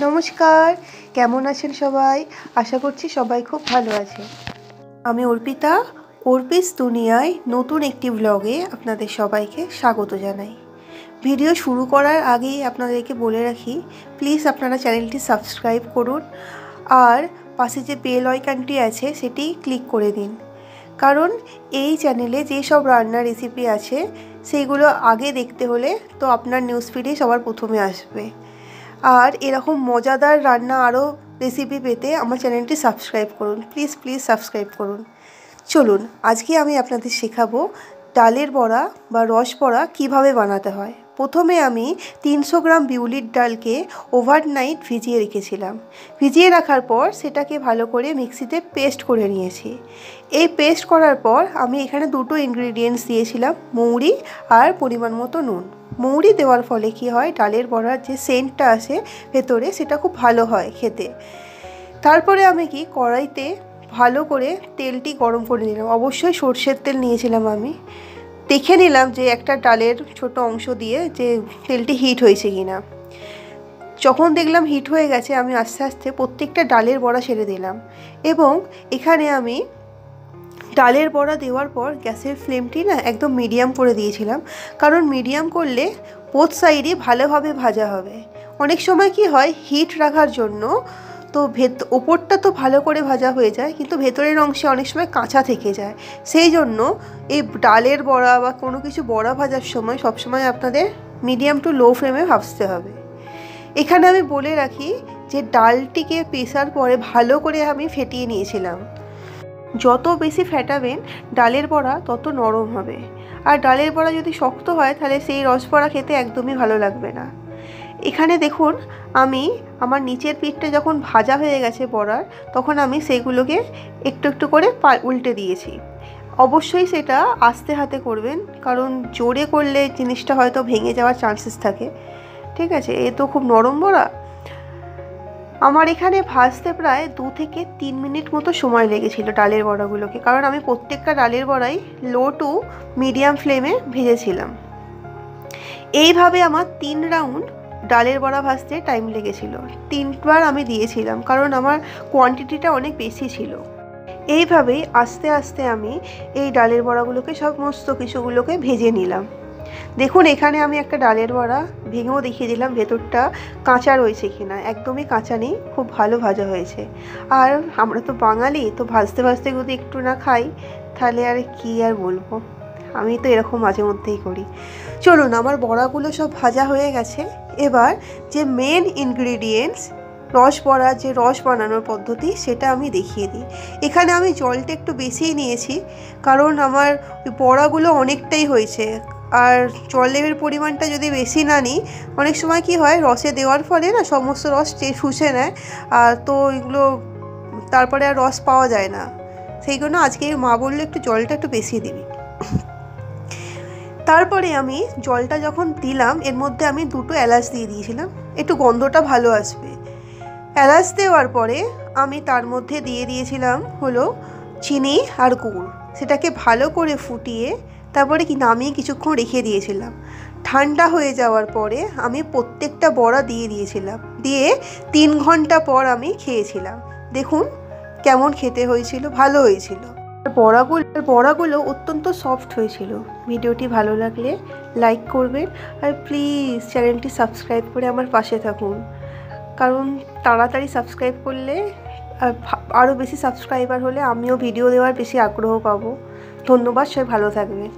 নমস্কার, কেমন আছেন সবাই? আশা করছি সবাই খুব ভালো আছে। আমি অর্পিতা, অর্পিস দুনিয়ায় নতুন একটি ব্লগে আপনাদের সবাইকে স্বাগত জানাই। ভিডিও শুরু করার আগেই আপনাদেরকে বলে রাখি, প্লিজ আপনারা চ্যানেলটি সাবস্ক্রাইব করুন আর পাশে যে বেল আইকনটি আছে সেটি ক্লিক করে দিন, কারণ এই চ্যানেলে যেসব রান্নার রেসিপি আছে সেইগুলো আগে দেখতে হলে তো আপনার নিউজ ফিডে সবার প্রথমে আসবে। আর এরকম মজাদার রান্না আরও রেসিপি পেতে আমার চ্যানেলটি সাবস্ক্রাইব করুন, প্লিজ সাবস্ক্রাইব করুন। চলুন, আজকে আমি আপনাদের শেখাবো ডালের বড়া বা রস বড়া কীভাবে বানাতে হয়। প্রথমে আমি 300 গ্রাম বিউলির ডালকে ওভারনাইট ভিজিয়ে রেখেছিলাম। ভিজিয়ে রাখার পর সেটাকে ভালো করে মিক্সিতে পেস্ট করে নিয়েছি। এই পেস্ট করার পর আমি এখানে দুটো ইনগ্রিডিয়েন্টস দিয়েছিলাম, মৌরি আর পরিমাণ মতো নুন। মৌরি দেওয়ার ফলে কি হয়, ডালের বড়ার যে সেন্টটা আসে ভেতরে সেটা খুব ভালো হয় খেতে। তারপরে আমি কড়াইতে ভালো করে তেলটি গরম করে নিলাম। অবশ্যই সর্ষের তেল নিয়েছিলাম। আমি দেখে নিলাম যে একটা ডালের ছোট অংশ দিয়ে যে তেলটি হিট হয়েছে কিনা। যখন দেখলাম হিট হয়ে গেছে, আমি আস্তে আস্তে প্রত্যেকটা ডালের বড়া ছেড়ে দিলাম এবং এখানে আমি ডালের বড়া দেওয়ার পর গ্যাসের ফ্লেমটি একদম মিডিয়াম করে দিয়েছিলাম, কারণ মিডিয়াম করলে বোথ সাইডই ভালোভাবে ভাজা হবে। অনেক সময় কি হয়, হিট রাখার জন্য তো ওপরটা তো ভালো করে ভাজা হয়ে যায়, কিন্তু ভেতরের অংশে অনেক সময় কাঁচা থেকে যায়। সেই জন্য এই ডালের বড়া বা কোনো কিছু বড়া ভাজার সময় সবসময় আপনাদের মিডিয়াম টু লো ফ্লেমে ভাজতে হবে। এখানে আমি বলে রাখি যে ডালটিকে পেশার পরে ভালো করে আমি ফেটিয়ে নিয়েছিলাম। যত বেশি ফেটাবেন ডালের বড়া তত নরম হবে, আর ডালের বড়া যদি শক্ত হয় তাহলে সেই রস বড়া খেতে একদমই ভালো লাগবে না। এখানে দেখুন, আমি আমার নিচের পিঠটা যখন ভাজা হয়ে গেছে বড়ার, তখন আমি সেইগুলোকে একটু একটু করে উল্টে দিয়েছি। অবশ্যই সেটা আস্তে হাতে করবেন, কারণ জোরে করলে জিনিসটা হয়তো ভেঙে যাওয়ার চান্সেস থাকে। ঠিক আছে, এ তো খুব নরম বড়া। আমার এখানে ভাজতে প্রায় 2 থেকে 3 মিনিট মতো সময় লেগেছিল ডালের বড়াগুলোকে, কারণ আমি প্রত্যেকটা ডালের বড়াই লো টু মিডিয়াম ফ্লেমে ভেজেছিলাম। এইভাবে আমার 3 রাউন্ড ডালের বড়া ভাজতে টাইম লেগেছিল। 3বার আমি দিয়েছিলাম, কারণ আমার কোয়ান্টিটিটা অনেক বেশি ছিল। এইভাবেই আস্তে আস্তে আমি এই ডালের বড়াগুলোকে সমস্ত কিছুগুলোকে ভেজে নিলাম। দেখুন, এখানে আমি একটা ডালের বড়া ভেঙেও দেখিয়ে দিলাম ভেতরটা কাঁচা রয়েছে কিনা। একদমই কাঁচা নেই, খুব ভালো ভাজা হয়েছে। আর আমরা তো বাঙালি, তো ভাজতে ভাজতে যদি একটু না খাই তাহলে আর কি আর বলবো। আমি তো এরকম মাঝে মধ্যেই করি। চলুন, আমার বড়াগুলো সব ভাজা হয়ে গেছে। এবার যে মেন ইনগ্রিডিয়েন্টস রস বড়া, যে রস বানানোর পদ্ধতি, সেটা আমি দেখিয়ে দিই। এখানে আমি জলটা একটু বেশিই নিয়েছি, কারণ আমার বড়াগুলো অনেকটাই হয়েছে। আর জলের পরিমাণটা যদি বেশি না নিই, অনেক সময় কি হয়, রসে দেওয়ার ফলে সমস্ত রস শুষে নেয়, আর তো এগুলো তারপরে আর রস পাওয়া যায় না। সেই জন্য আজকে মা বললো একটু জলটা একটু বেশি দিবি। তারপরে আমি জলটা যখন দিলাম, এর মধ্যে আমি 2টো এলাচ দিয়ে দিয়েছিলাম, একটু গন্ধটা ভালো আসবে। এলাচ দেওয়ার পরে আমি তার মধ্যে দিয়ে দিয়েছিলাম হলো চিনি আর গুড়। সেটাকে ভালো করে ফুটিয়ে তারপরে নামিয়ে কিছুক্ষণ রেখে দিয়েছিলাম। ঠান্ডা হয়ে যাওয়ার পরে আমি প্রত্যেকটা বড়া দিয়ে দিয়েছিলাম, দিয়ে 3 ঘন্টা পর আমি খেয়েছিলাম। দেখুন কেমন খেতে হয়েছিল, ভালো হয়েছিল। বড়াগুলো অত্যন্ত সফট হয়েছিল। ভিডিওটি ভালো লাগলে লাইক করবেন, আর প্লিজ চ্যানেলটি সাবস্ক্রাইব করে আমার পাশে থাকুন, কারণ তাড়াতাড়ি সাবস্ক্রাইব করলে আরও বেশি সাবস্ক্রাইবার হলে আমিও ভিডিও দেওয়ার বেশি আগ্রহ পাবো। ধন্যবাদ, সবাই ভালো থাকবেন।